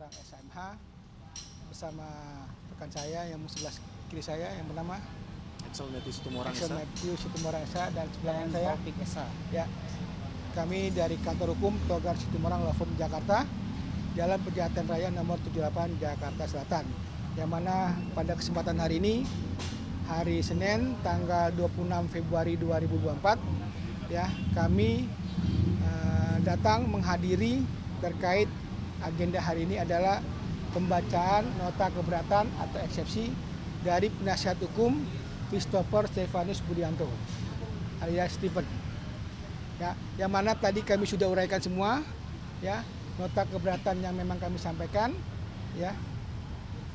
seorang SMH bersama rekan saya yang sebelah kiri saya yang bernama Excel Matthew Situmorang Axel Esa. Matthew Situmorang Esa dan sebelah saya Taufik Esa. ya. Kami dari kantor hukum Togar Situmorang Law Firm Jakarta, Jalan Pejaten Raya nomor 78 Jakarta Selatan. Yang mana pada kesempatan hari ini, hari Senin tanggal 26 Februari 2024, ya, kami datang menghadiri terkait agenda hari ini adalah pembacaan nota keberatan atau eksepsi dari penasihat hukum Christopher Stefanus Budianto alias Stephen. Ya, yang mana tadi kami sudah uraikan semua, ya, nota keberatan yang memang kami sampaikan, ya,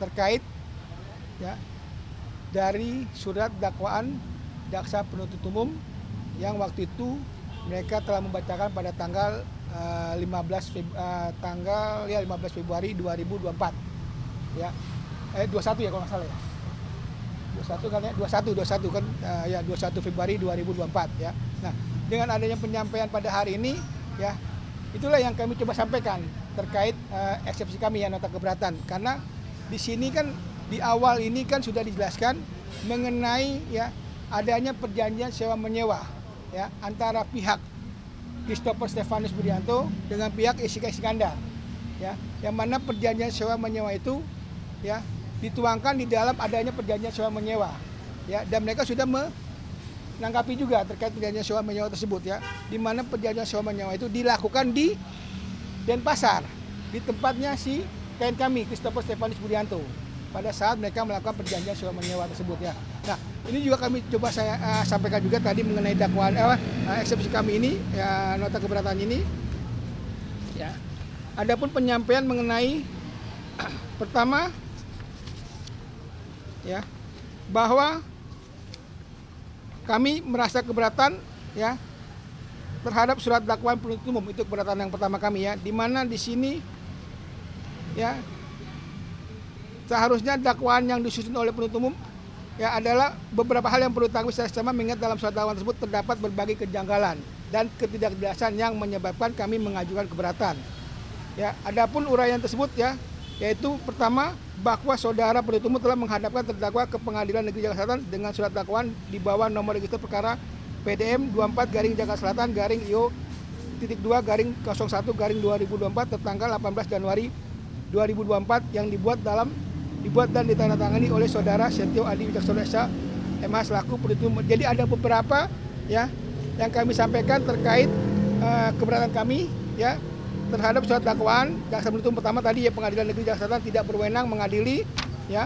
terkait, ya, dari surat dakwaan jaksa penuntut umum yang waktu itu mereka telah membacakan pada tanggal 15 Februari 2024, ya, 21 ya kalau nggak salah ya. 21 kan ya, 21 kan ya 21 Februari 2024 ya. Nah, dengan adanya penyampaian pada hari ini ya, itulah yang kami coba sampaikan terkait eksepsi kami ya, nota keberatan. Karena di sini kan di awal ini kan sudah dijelaskan mengenai ya adanya perjanjian sewa menyewa ya antara pihak Christopher Stefanus Budianto dengan pihak Jessica Iskandar ya, yang mana perjanjian sewa menyewa itu ya dituangkan di dalam adanya perjanjian sewa menyewa ya, dan mereka sudah menanggapi juga terkait perjanjian sewa menyewa tersebut ya, di mana perjanjian sewa menyewa itu dilakukan di Denpasar di tempatnya si klien kami Christopher Stefanus Budianto pada saat mereka melakukan perjanjian sewa menyewa tersebut ya. Nah, ini juga kami coba saya sampaikan juga tadi mengenai dakwaan eksepsi kami ini ya, nota keberatan ini ya. Adapun penyampaian mengenai pertama ya, bahwa kami merasa keberatan ya terhadap surat dakwaan penuntut umum, itu keberatan yang pertama kami ya, di mana di sini ya seharusnya dakwaan yang disusun oleh penuntut umum ya adalah beberapa hal yang perlu diketahui secara bersama, mengingat dalam surat dakwaan tersebut terdapat berbagai kejanggalan dan ketidakjelasan yang menyebabkan kami mengajukan keberatan. Ya, adapun uraian tersebut ya, yaitu pertama bahwa saudara penuntut umum telah menghadapkan terdakwa ke Pengadilan Negeri Jakarta Selatan dengan surat dakwaan di bawah nomor register perkara PDM 24 Jakarta Selatan /2/01/2024 tertanggal 18 Januari 2024 yang dibuat dan ditandatangani oleh saudara Setio Adi Wicaksono SH MH selaku penuntut umum. Jadi ada beberapa ya yang kami sampaikan terkait keberatan kami ya terhadap surat dakwaan jaksa penuntut umum. Pertama tadi ya, Pengadilan Negeri Jakarta Selatan tidak berwenang mengadili ya.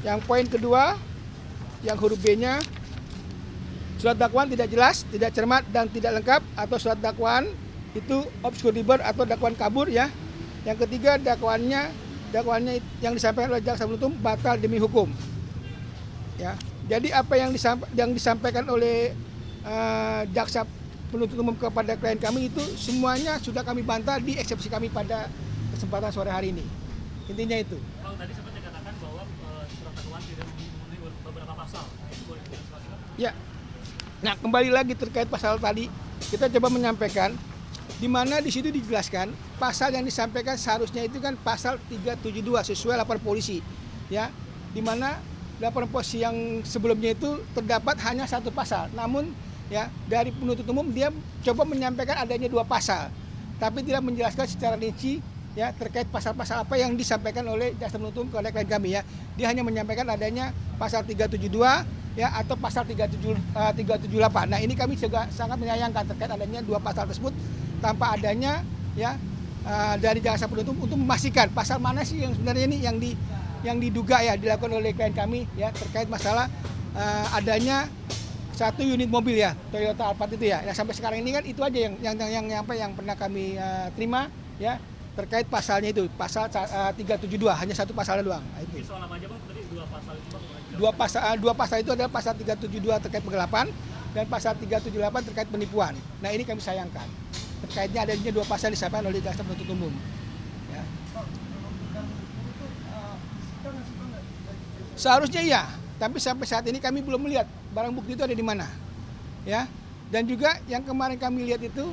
Yang poin kedua, yang huruf B-nya, surat dakwaan tidak jelas, tidak cermat dan tidak lengkap, atau surat dakwaan itu obscur liber atau dakwaan kabur ya. Yang ketiga, dakwaannya yang disampaikan oleh jaksa penuntut umum batal demi hukum. Ya. Jadi apa yang disampaikan oleh jaksa penuntut umum kepada klien kami itu semuanya sudah kami bantah di eksepsi kami pada kesempatan sore hari ini. Intinya itu. Bang, tadi sempat dikatakan bahwa surat dakwaan tidak memenuhi beberapa pasal. Itu boleh dijelaskan? Ya. Nah, kembali lagi terkait pasal tadi, kita coba menyampaikan di mana di situ dijelaskan pasal yang disampaikan seharusnya itu kan pasal 372 sesuai laporan polisi. Ya. Di mana laporan polisi yang sebelumnya itu terdapat hanya satu pasal. Namun ya dari penuntut umum dia coba menyampaikan adanya dua pasal, tapi tidak menjelaskan secara rinci ya terkait pasal-pasal apa yang disampaikan oleh jaksa penuntut umum kepada klien kami ya. Dia hanya menyampaikan adanya pasal 372 ya atau pasal 378. Nah, ini kami juga sangat menyayangkan terkait adanya dua pasal tersebut tanpa adanya ya dari jaksa penuntut umum untuk memastikan pasal mana sih yang sebenarnya ini yang diduga ya dilakukan oleh klien kami ya terkait masalah adanya satu unit mobil ya Toyota Alphard itu ya. Nah, sampai sekarang ini kan itu aja yang pernah kami terima ya terkait pasalnya itu pasal 372 hanya satu pasalnya doang. Nah, itu. Soal apa aja Bang? Tadi dua pasal itu Bang. Dua pasal itu adalah pasal 372 terkait penggelapan dan pasal 378 terkait penipuan. Nah, ini kami sayangkan. Terkaitnya adanya dua pasal disampaikan oleh jaksa penuntut umum. Ya. Seharusnya iya, tapi sampai saat ini kami belum melihat barang bukti itu ada di mana, ya. Dan juga yang kemarin kami lihat itu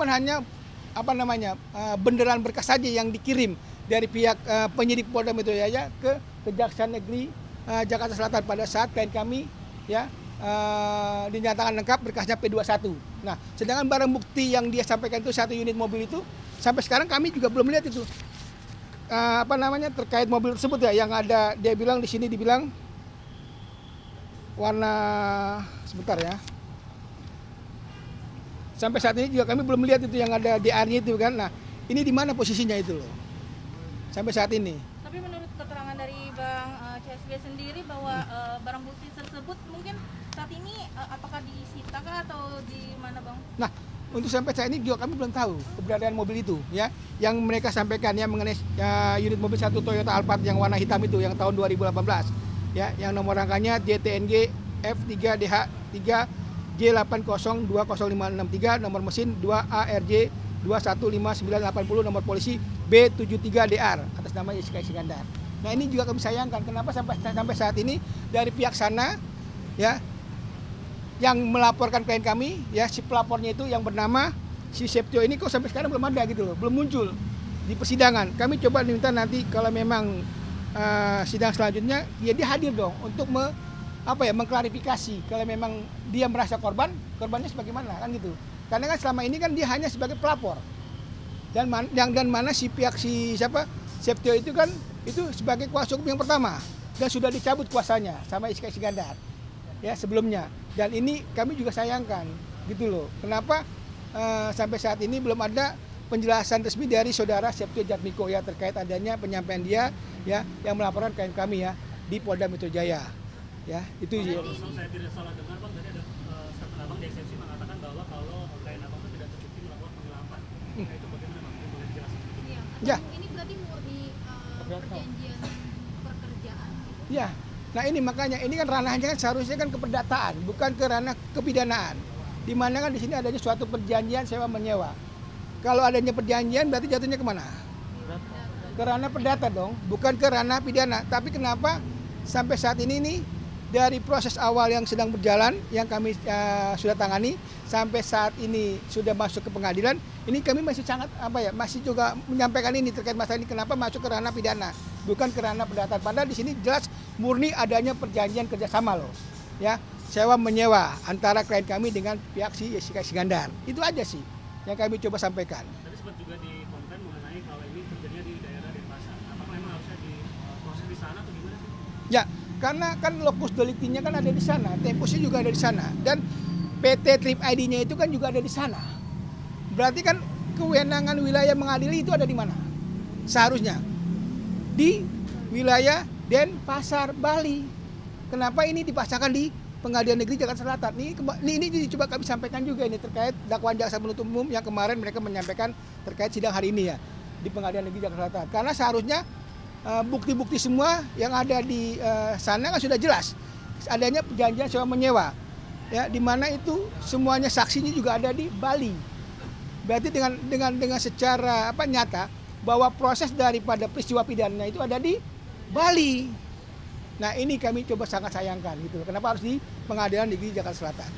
hanya apa namanya benderan berkas saja yang dikirim dari pihak penyidik Polda Metro Jaya ke Kejaksaan Negeri Jakarta Selatan pada saat klien kami ya dinyatakan lengkap berkasnya P21. Nah, sedangkan barang bukti yang dia sampaikan itu 1 unit mobil itu sampai sekarang kami juga belum lihat itu apa namanya terkait mobil tersebut ya, yang ada dia bilang di sini dibilang warna sebentar ya. Sampai saat ini juga kami belum melihat itu yang ada DR-nya itu kan. Nah, ini di mana posisinya itu loh. Sampai saat ini. Tapi menurut keterangan dari Bang CSG sendiri bahwa barang bukti tersebut mungkin saat ini apakah disita kah atau di mana Bang? Nah, untuk sampai saat ini juga kami belum tahu keberadaan mobil itu ya. Yang mereka sampaikan ya mengenai unit mobil 1 Toyota Alphard yang warna hitam itu yang tahun 2018 ya, yang nomor rangkanya JTNG F3DH3 J80200563, nomor mesin 2ARJ 215980, nomor polisi B73DR atas nama Jessica Iskandar. Nah, ini juga kami sayangkan kenapa sampai saat ini dari pihak sana ya yang melaporkan klien kami ya, si pelapornya itu yang bernama si Septio ini kok sampai sekarang belum ada gitu loh, belum muncul di persidangan. Kami coba minta nanti kalau memang sidang selanjutnya ya dia hadir dong untuk mengklarifikasi kalau memang dia merasa korbannya sebagaimana kan gitu. Karena kan selama ini kan dia hanya sebagai pelapor. Dan mana si pihak Septio itu kan itu sebagai kuasa hukum yang pertama dan sudah dicabut kuasanya sama Jessica Iskandar ya sebelumnya. Dan ini kami juga sayangkan gitu loh. Kenapa sampai saat ini belum ada penjelasan resmi dari saudara Septio Jatmiko ya terkait adanya penyampaian dia ya yang melaporkan klien kami ya di Polda Metro Jaya. Ya, itu Kalau saya tidak salah dengar Bang, tadi ada statement Abang di eksepsi mengatakan bahwa kalau klien Abang itu tidak terbukti melakukan penggelapan. Nah, itu bagaimana Bang? Boleh dijelaskan sedikit? Iya. Ya. Ini berarti murni perjanjian pekerjaan. Ya. Nah, ini makanya ini kan ranahnya kan seharusnya kan keperdataan, bukan ke ranah kepidanaan. Di mana kan di sini adanya suatu perjanjian sewa menyewa. Kalau adanya perjanjian berarti jatuhnya kemana? Ke ranah perdata dong, bukan ke ranah pidana. Tapi kenapa sampai saat ini nih dari proses awal yang sedang berjalan yang kami sudah tangani sampai saat ini sudah masuk ke pengadilan, ini kami masih sangat masih juga menyampaikan ini terkait masalah ini kenapa masuk ke ranah pidana bukan ke ranah perdata. Padahal di sini jelas murni adanya perjanjian kerjasama loh ya, sewa menyewa antara klien kami dengan pihak si Jessica Iskandar. Itu aja sih yang kami coba sampaikan. Tadi sempat juga di konten mengenai kalau ini terjadinya di daerah Denpasar. Apakah memang harusnya diproses di sana atau gimana sih? Ya, karena kan lokus deliktinya kan ada di sana, tempusnya juga ada di sana, dan PT Trip ID-nya itu kan juga ada di sana. Berarti kan kewenangan wilayah mengadili itu ada di mana? Seharusnya di wilayah Denpasar, Bali. Kenapa ini dipasangkan di Pengadilan Negeri Jakarta Selatan? Ini coba kami sampaikan juga ini terkait dakwaan jaksa penuntut umum yang kemarin mereka menyampaikan terkait sidang hari ini ya di Pengadilan Negeri Jakarta Selatan. Karena seharusnya bukti-bukti semua yang ada di sana kan sudah jelas adanya perjanjian sewa menyewa ya, di mana itu semuanya saksinya juga ada di Bali. Berarti dengan secara nyata bahwa proses daripada peristiwa pidana itu ada di Bali. Nah, ini kami coba sangat sayangkan gitu. Kenapa harus di Pengadilan Negeri Jakarta Selatan?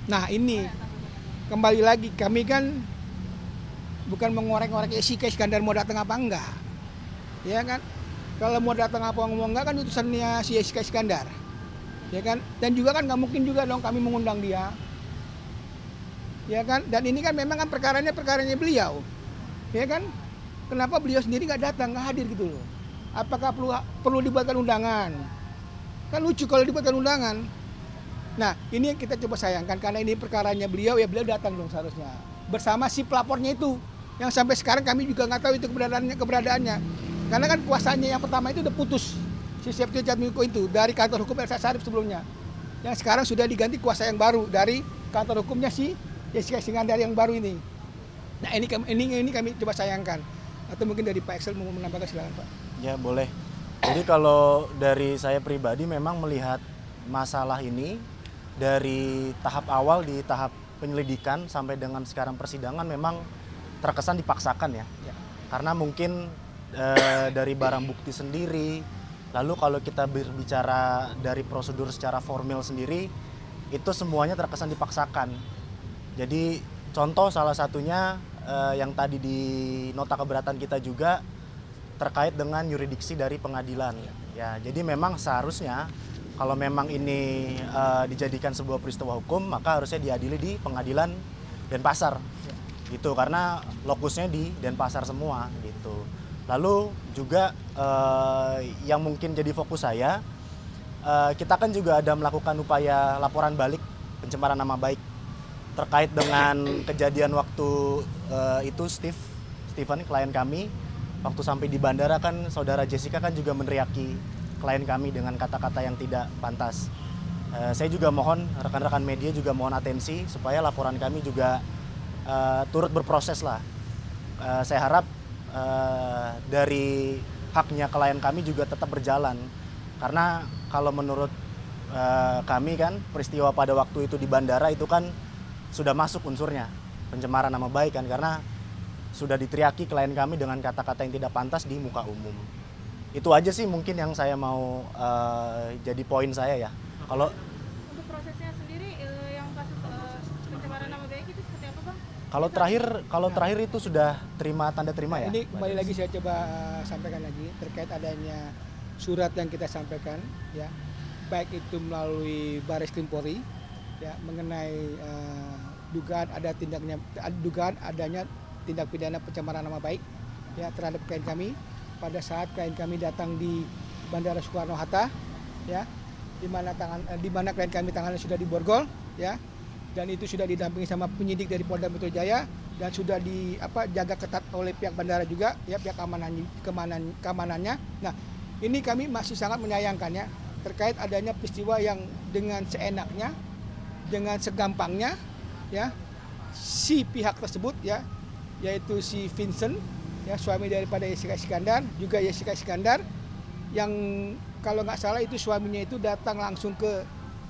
Nah, ini kembali lagi kami kan bukan mengorek-ngorek Jessica Iskandar mau datang apa enggak. Ya kan? Kalau mau datang apa enggak kan utusannya si Jessica Iskandar. Ya kan? Dan juga kan nggak mungkin juga dong kami mengundang dia. Ya kan? Dan ini kan memang kan perkaranya beliau. Ya kan? Kenapa beliau sendiri nggak datang, nggak hadir gitu loh? Apakah perlu dibuatkan undangan? Kan lucu kalau dibuatkan undangan. Nah, ini yang kita coba sayangkan karena ini perkaranya beliau, ya beliau datang dong seharusnya. Bersama si pelapornya itu. Yang sampai sekarang kami juga nggak tahu itu keberadaannya. Karena kan kuasanya yang pertama itu udah putus. Si Septio Jatmiko itu dari kantor hukum Elsa Sharif sebelumnya. Yang sekarang sudah diganti kuasa yang baru dari kantor hukumnya si Jessica Iskandar yang baru ini. Nah, ini kami coba sayangkan. Atau mungkin dari Pak Excel mau menambahkan, silakan Pak. Ya boleh. Jadi kalau dari saya pribadi memang melihat masalah ini dari tahap awal di tahap penyelidikan sampai dengan sekarang persidangan memang terkesan dipaksakan ya. Karena mungkin dari barang bukti sendiri, lalu kalau kita berbicara dari prosedur secara formal sendiri, itu semuanya terkesan dipaksakan. Jadi contoh salah satunya yang tadi di nota keberatan kita juga terkait dengan yurisdiksi dari pengadilan. Ya, jadi memang seharusnya kalau memang ini dijadikan sebuah peristiwa hukum, maka harusnya diadili di pengadilan Denpasar. Gitu, karena lokusnya di Denpasar semua gitu. Lalu juga yang mungkin jadi fokus saya, kita kan juga ada melakukan upaya laporan balik pencemaran nama baik terkait dengan kejadian waktu itu Steven klien kami waktu sampai di bandara kan saudara Jessica kan juga meneriaki klien kami dengan kata-kata yang tidak pantas. Saya juga mohon rekan-rekan media juga mohon atensi supaya laporan kami juga turut berproses lah. Saya harap dari haknya klien kami juga tetap berjalan karena kalau menurut kami kan peristiwa pada waktu itu di bandara itu kan sudah masuk unsurnya pencemaran nama baik kan karena sudah diteriaki klien kami dengan kata-kata yang tidak pantas di muka umum. Itu aja sih mungkin yang saya mau jadi poin saya ya. Kalau Untuk prosesnya sendiri yang kasus pencemaran nama baik itu seperti apa, Bang? kalau terakhir itu sudah tanda terima ya. Ini kembali lagi saya coba sampaikan lagi terkait adanya surat yang kita sampaikan ya, baik itu melalui Baris Krim Polri ya mengenai dugaan adanya tindak pidana pencemaran nama baik ya terhadap klien kami pada saat klien kami datang di Bandara Soekarno Hatta ya, di mana klien kami tangannya sudah diborgol ya, dan itu sudah didampingi sama penyidik dari Polda Metro Jaya dan sudah jaga ketat oleh pihak bandara juga ya, pihak keamanannya. Nah, ini kami masih sangat menyayangkannya terkait adanya peristiwa yang dengan seenaknya, dengan segampangnya ya si pihak tersebut ya, yaitu si Vincent ya, suami daripada Jessica Iskandar, juga Jessica Iskandar yang kalau nggak salah itu suaminya itu datang langsung ke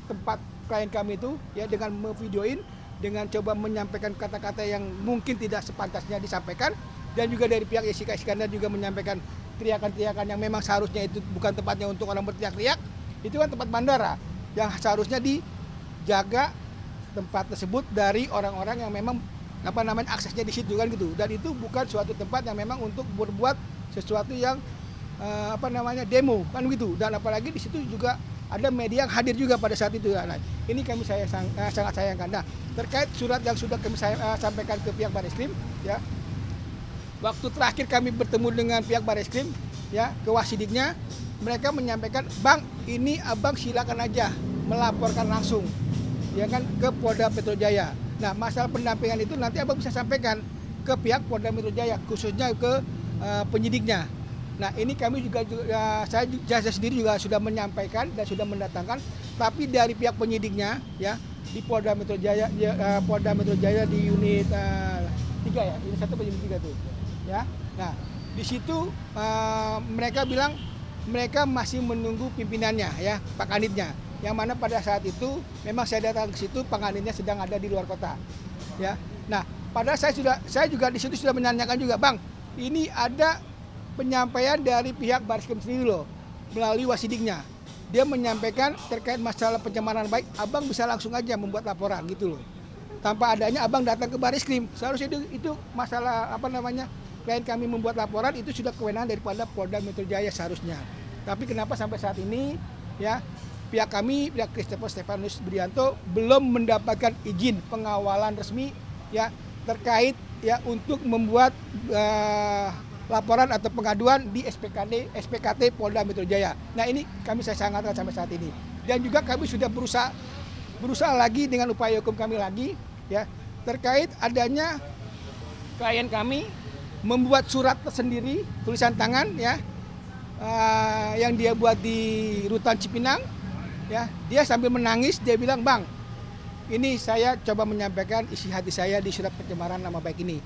tempat klien kami itu ya dengan memvideoin, dengan coba menyampaikan kata-kata yang mungkin tidak sepantasnya disampaikan, dan juga dari pihak Jessica Iskandar juga menyampaikan teriakan-teriakan yang memang seharusnya itu bukan tempatnya untuk orang berteriak-teriak. Itu kan tempat bandara yang seharusnya dijaga tempat tersebut dari orang-orang yang memang aksesnya di situ kan gitu, dan itu bukan suatu tempat yang memang untuk berbuat sesuatu yang demo kan gitu, dan apalagi di situ juga ada media yang hadir juga pada saat itu. Nah, ini kami sangat sayangkan. Nah, terkait surat yang sudah kami sampaikan ke pihak Bareskrim ya, waktu terakhir kami bertemu dengan pihak Bareskrim ya, ke wasidiknya, mereka menyampaikan, "Bang, ini abang silakan aja melaporkan langsung ya kan ke Polda Metro Jaya. Nah, masalah pendampingan itu nanti abang bisa sampaikan ke pihak Polda Metro Jaya, khususnya ke penyidiknya." Nah, ini kami juga saya sendiri juga sudah menyampaikan dan sudah mendatangkan, tapi dari pihak penyidiknya ya di Polda Metro Jaya, di unit 3 ya, unit 1 unit 3 tuh ya. Nah, di situ mereka bilang mereka masih menunggu pimpinannya ya, Pak Kanitnya. Yang mana pada saat itu memang saya datang ke situ, Pak Kanitnya sedang ada di luar kota ya. Nah, padahal saya juga di situ sudah menanyakan juga, "Bang, ini ada penyampaian dari pihak Bareskrim sendiri loh melalui wasidiknya. Dia menyampaikan terkait masalah pencemaran baik, abang bisa langsung aja membuat laporan gitu loh. Tanpa adanya abang datang ke Bareskrim. Seharusnya itu masalah klien kami membuat laporan itu sudah kewenangan daripada Polda Metro Jaya seharusnya. Tapi kenapa sampai saat ini ya pihak Christopher Stefanus Budianto belum mendapatkan izin pengawalan resmi ya terkait ya untuk membuat laporan atau pengaduan di SPKT Polda Metro Jaya. Nah, ini kami saya sangatkan sampai saat ini. Dan juga kami sudah berusaha lagi dengan upaya hukum kami lagi ya terkait adanya klien kami membuat surat tersendiri tulisan tangan ya yang dia buat di Rutan Cipinang ya. Dia sambil menangis, dia bilang, "Bang, ini saya coba menyampaikan isi hati saya di surat pencemaran nama baik ini."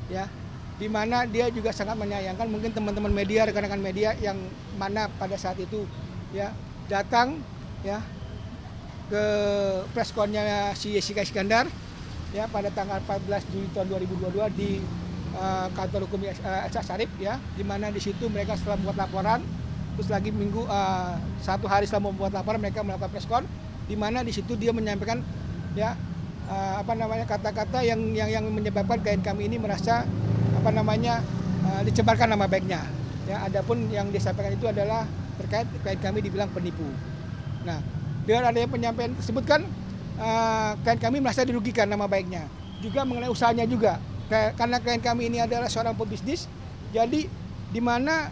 Ya. Di mana dia juga sangat menyayangkan mungkin teman-teman media, rekan-rekan media yang mana pada saat itu ya datang ya ke preskonnya si Jessica Iskandar ya pada tanggal 14 Juli tahun 2022 di kantor hukum Elsa Sharif ya, di mana di situ mereka setelah membuat laporan, terus lagi satu hari setelah membuat laporan mereka melakukan preskon di mana di situ dia menyampaikan ya kata-kata yang menyebabkan klien kami ini merasa dicemarkan nama baiknya. Ya, adapun yang disampaikan itu adalah terkait klien kami dibilang penipu. Nah, dengan adanya penyampaian tersebut kan klien kami merasa dirugikan nama baiknya. Juga mengenai usahanya juga. Karena klien kami ini adalah seorang pebisnis, jadi di mana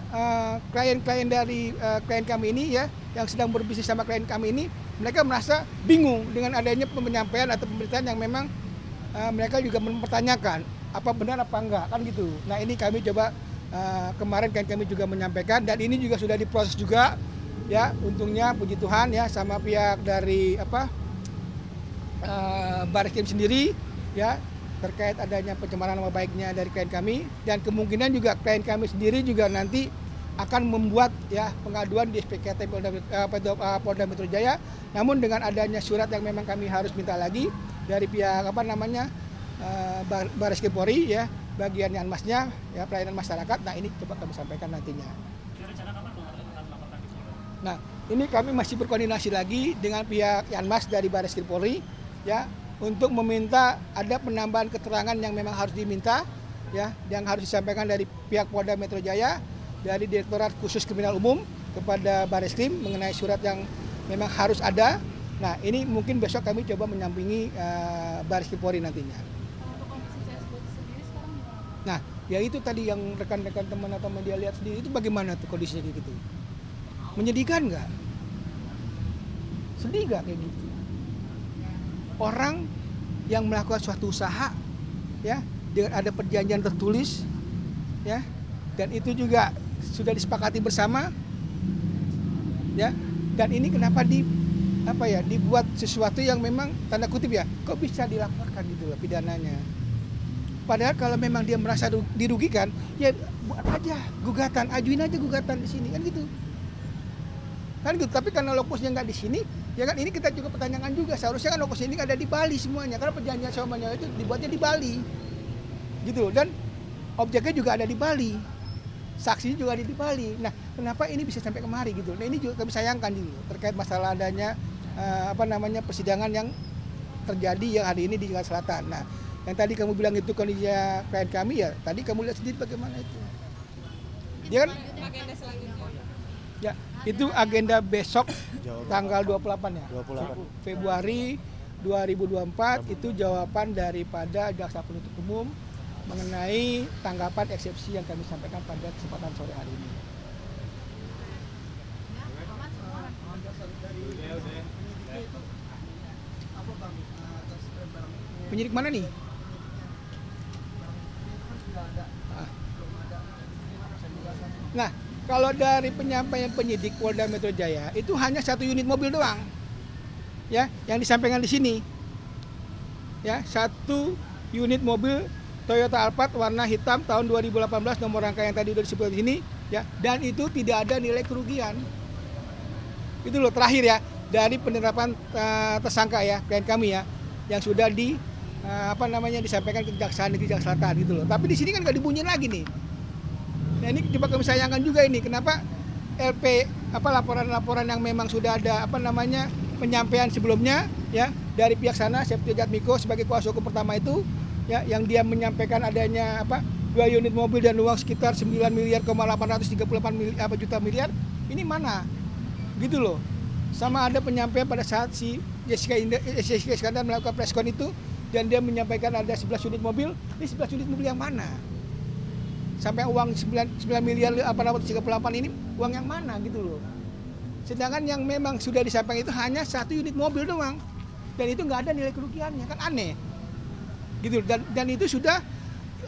klien-klien dari klien kami ini ya yang sedang berbisnis sama klien kami ini, mereka merasa bingung dengan adanya penyampaian atau pemberitaan yang memang mereka juga mempertanyakan apa benar apa enggak kan gitu. Nah, ini kami coba kemarin klien kami juga menyampaikan dan ini juga sudah diproses juga ya, untungnya puji Tuhan ya sama pihak dari Bareskrim sendiri ya terkait adanya pencemaran nama baiknya dari klien kami, dan kemungkinan juga klien kami sendiri juga nanti akan membuat ya pengaduan di SPKT Polda Metro Jaya. Namun dengan adanya surat yang memang kami harus minta lagi dari pihak Bareskrim Polri ya, bagian Yanmasnya ya, pelayanan masyarakat. Nah, ini coba kami sampaikan nantinya. Nah, ini kami masih berkoordinasi lagi dengan pihak Yanmas dari Bareskrim Polri ya, untuk meminta ada penambahan keterangan yang memang harus diminta ya, yang harus disampaikan dari pihak Polda Metro Jaya, dari Direktorat Khusus Kriminal Umum kepada Bareskrim mengenai surat yang memang harus ada. Nah, ini mungkin besok kami coba menyampingi Bareskrim Polri nantinya. Untuk kondisi CSBOT sendiri sekarang gimana? Nah, ya itu tadi yang rekan-rekan teman atau media lihat sendiri itu bagaimana tuh kondisinya kayak gitu. Menyedihkan nggak? Sedih nggak kayak gitu? Orang yang melakukan suatu usaha ya dengan ada perjanjian tertulis ya, dan itu juga sudah disepakati bersama ya, dan ini kenapa dibuat sesuatu yang memang tanda kutip ya, kok bisa dilaporkan gitu loh pidananya. Padahal kalau memang dia merasa dirugikan ya buat aja gugatan, ajuin aja gugatan di sini kan gitu. Kan gitu, tapi karena lokusnya nggak di sini, ya kan ini kita juga pertanyakan juga, seharusnya kan lokusnya ini ada di Bali semuanya, karena perjanjian semuanya itu dibuatnya di Bali, gitu. Dan objeknya juga ada di Bali, saksinya juga ada di Bali. Nah, kenapa ini bisa sampai kemari gitu? Nah, ini juga kami sayangkan dulu terkait masalah adanya persidangan yang terjadi yang hari ini di Jakarta Selatan. Nah, yang tadi kamu bilang itu kondisinya klien kami ya, tadi kamu lihat sendiri bagaimana itu. Dia kan Agenda selanjutnya. ya, itu agenda besok tanggal 28 ya. 28. Februari 2024 itu jawaban daripada jaksa penuntut umum mengenai tanggapan eksepsi yang kami sampaikan pada kesempatan sore hari ini. Penyidik mana nih? Nah, kalau dari penyampaian penyidik Polda Metro Jaya itu hanya 1 unit mobil doang, ya, yang disampaikan di sini, ya, 1 unit mobil Toyota Alphard warna hitam tahun 2018 nomor rangka yang tadi sudah disebut di sini, ya, dan itu tidak ada nilai kerugian. Itu loh terakhir ya dari penerapan tersangka ya klien kami ya, yang sudah disampaikan ke Kejaksaan Negeri Jakarta Selatan gitu loh. Tapi di sini kan nggak dibunyiin lagi nih. Nah, ini coba kami sayangkan juga ini, kenapa laporan-laporan yang memang sudah ada penyampaian sebelumnya ya dari pihak sana, Septio Jatmiko sebagai kuasa hukum pertama itu ya, yang dia menyampaikan adanya 2 unit mobil dan uang sekitar 9,838 juta miliar, ini mana? Gitu loh. Sama ada penyampaian pada saat si Jessica Iskandar melakukan preskon itu dan dia menyampaikan ada 11 unit mobil, ini 11 unit mobil yang mana? Sampai uang 9 miliar 838 ini uang yang mana gitu loh. Sedangkan yang memang sudah disampaikan itu hanya 1 unit mobil doang. Dan itu nggak ada nilai kerugiannya, kan aneh. Gitu, dan itu sudah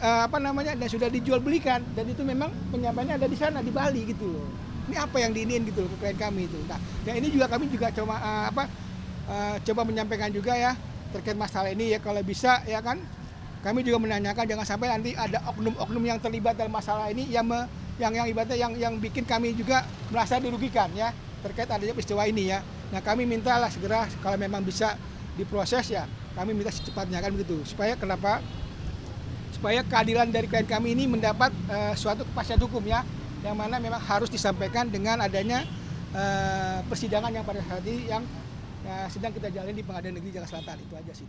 dan sudah dijual belikan, dan itu memang penyampaiannya ada di sana di Bali gitu loh. Ini apa yang diinin gitu loh ke klien kami itu. Nah, dan ini juga kami juga coba menyampaikan juga ya terkait masalah ini ya, kalau bisa ya kan. Kami juga menanyakan jangan sampai nanti ada oknum-oknum yang terlibat dalam masalah ini yang ibaratnya yang bikin kami juga merasa dirugikan ya terkait adanya peristiwa ini ya. Nah, kami mintalah segera kalau memang bisa diproses ya, kami minta secepatnya kan begitu. Supaya keadilan dari klien kami ini mendapat suatu kepastian hukum ya, yang mana memang harus disampaikan dengan adanya persidangan yang pada saat ini yang sedang kita jalani di Pengadilan Negeri Jakarta Selatan, itu aja sih.